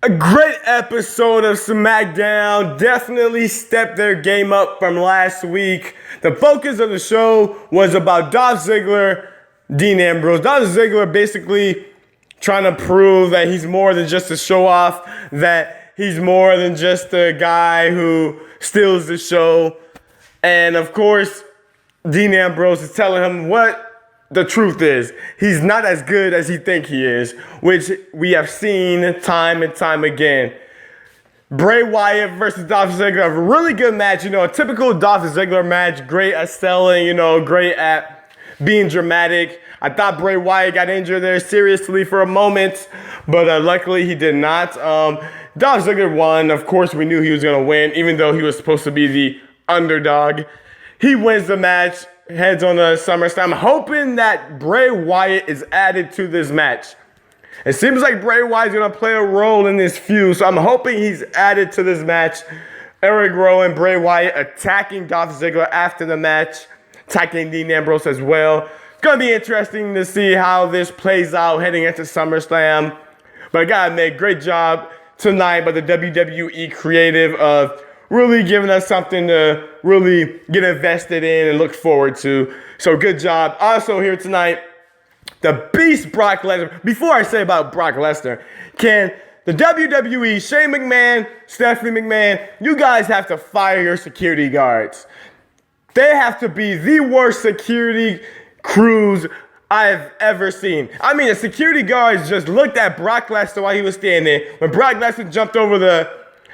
A great episode of Smackdown. Definitely stepped their game up from last week. The focus of the show was about Dolph Ziggler, Dean Ambrose. Dolph Ziggler basically trying to prove that he's more than just a show off, that he's more than just a guy who steals the show. And of course, Dean Ambrose is telling him what the truth is. He's not as good as he thinks he is, which we have seen time and time again. Bray Wyatt versus Dolph Ziggler, a really good match. A typical Dolph Ziggler match. Great at selling, great at being dramatic. I thought Bray Wyatt got injured there seriously for a moment, but luckily he did not. Dolph Ziggler won. Of course, we knew he was going to win, even though he was supposed to be the underdog. He wins the match, heads on the Summerslam. I'm hoping that Bray Wyatt is added to this match. It seems like Bray Wyatt's going to play a role in this feud, so I'm hoping he's added to this match. Eric Rowan, Bray Wyatt attacking Dolph Ziggler after the match, attacking Dean Ambrose as well. It's going to be interesting to see how this plays out heading into SummerSlam. But I got to admit, great job tonight by the WWE creative of really giving us something to really get invested in and look forward to. So good job. Also here tonight, the Beast Brock Lesnar. Before I say about Brock Lesnar, can the WWE, Shane McMahon, Stephanie McMahon, you guys have to fire your security guards. They have to be the worst security crews I've ever seen. I mean, the security guards just looked at Brock Lesnar while he was standing. When Brock Lesnar jumped over the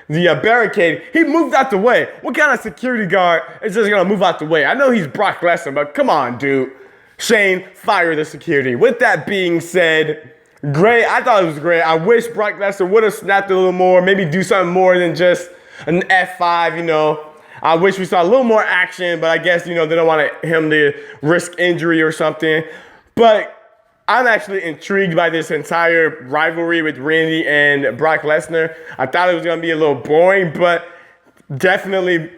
barricade, he moved out the way. What kind of security guard is just going to move out the way? I know he's Brock Lesnar, but come on, dude. Shane, fire the security. With that being said, great. I thought it was great. I wish Brock Lesnar would have snapped a little more, maybe do something more than just an F5, I wish we saw a little more action, but I guess, they don't want him to risk injury or something. But I'm actually intrigued by this entire rivalry with Randy and Brock Lesnar. I thought it was going to be a little boring, but definitely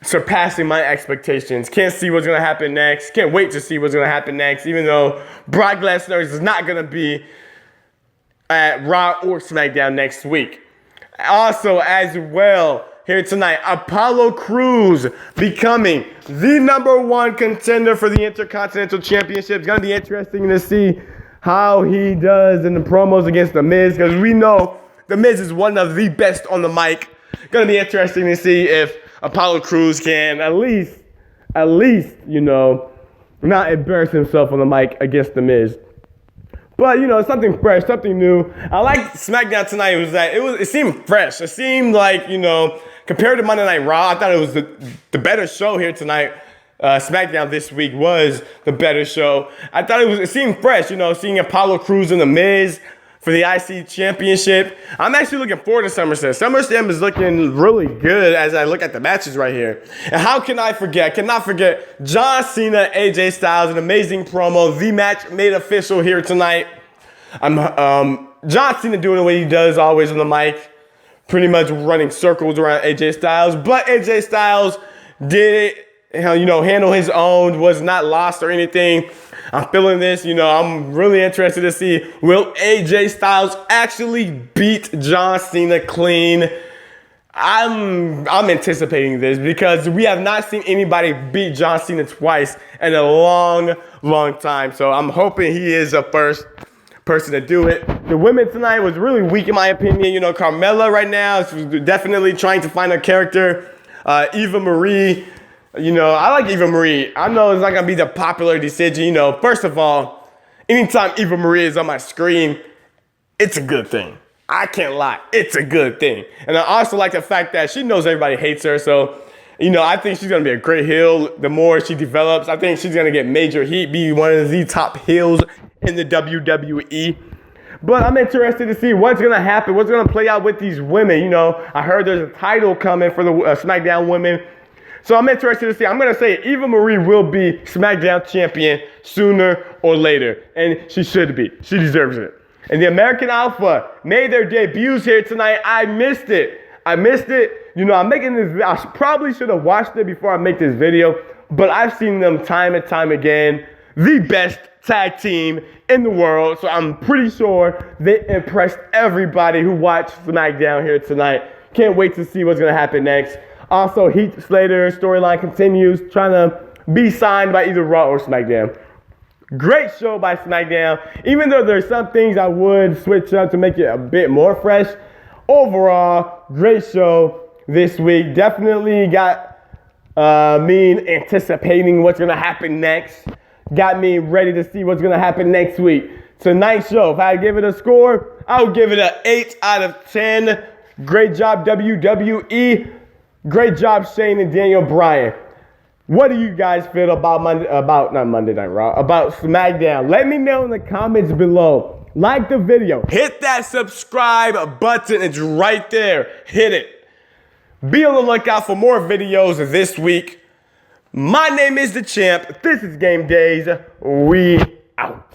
surpassing my expectations. Can't see what's going to happen next. Can't wait to see what's going to happen next, even though Brock Lesnar is not going to be at Raw or SmackDown next week. Also, as well, here tonight, Apollo Crews becoming the #1 contender for the Intercontinental Championship. It's going to be interesting to see how he does in the promos against The Miz, because we know The Miz is one of the best on the mic. Going to be interesting to see if Apollo Crews can at least, not embarrass himself on the mic against The Miz. But, something fresh, something new. I liked SmackDown tonight was that it seemed fresh. It seemed like, compared to Monday Night Raw, I thought it was the better show here tonight. SmackDown this week was the better show. I thought it seemed fresh, seeing Apollo Crews and The Miz for the IC Championship. I'm actually looking forward to SummerSlam. SummerSlam is looking really good as I look at the matches right here. And how can I forget? I cannot forget John Cena, AJ Styles, an amazing promo. The match made official here tonight. John Cena doing what he does always on the mic, pretty much running circles around AJ Styles. But AJ Styles did handle his own, was not lost or anything. I'm feeling this, I'm really interested to see, will AJ Styles actually beat John Cena clean? I'm anticipating this because we have not seen anybody beat John Cena twice in a long, long time. So I'm hoping he is the first person to do it. The women tonight was really weak in my opinion. Carmella right now is definitely trying to find a character. Eva Marie. I like Eva Marie. I know it's not going to be the popular decision. First of all, anytime Eva Marie is on my screen, it's a good thing. I can't lie. It's a good thing. And I also like the fact that she knows everybody hates her. So, I think she's going to be a great heel. The more she develops, I think she's going to get major heat, be one of the top heels in the WWE. But I'm interested to see what's going to happen, what's going to play out with these women. I heard there's a title coming for the SmackDown women. So I'm interested to see. I'm going to say Eva Marie will be SmackDown champion sooner or later. And she should be. She deserves it. And the American Alpha made their debuts here tonight. I missed it. I'm making this. I probably should have watched it before I make this video. But I've seen them time and time again. the best tag team in the world. So I'm pretty sure they impressed everybody who watched SmackDown here tonight. Can't wait to see what's going to happen next. Also, Heath Slater's storyline continues, trying to be signed by either Raw or SmackDown. Great show by SmackDown. Even though there's some things I would switch up to make it a bit more fresh, overall, great show this week. Definitely got me anticipating what's going to happen next. Got me ready to see what's going to happen next week. Tonight's show, if I give it a score, I would give it an 8 out of 10. Great job, WWE. Great job, Shane and Daniel Bryan. What do you guys feel about about SmackDown? Let me know in the comments below. Like the video. Hit that subscribe button. It's right there. Hit it. Be on the lookout for more videos this week. My name is The Champ. This is Game Days. We out.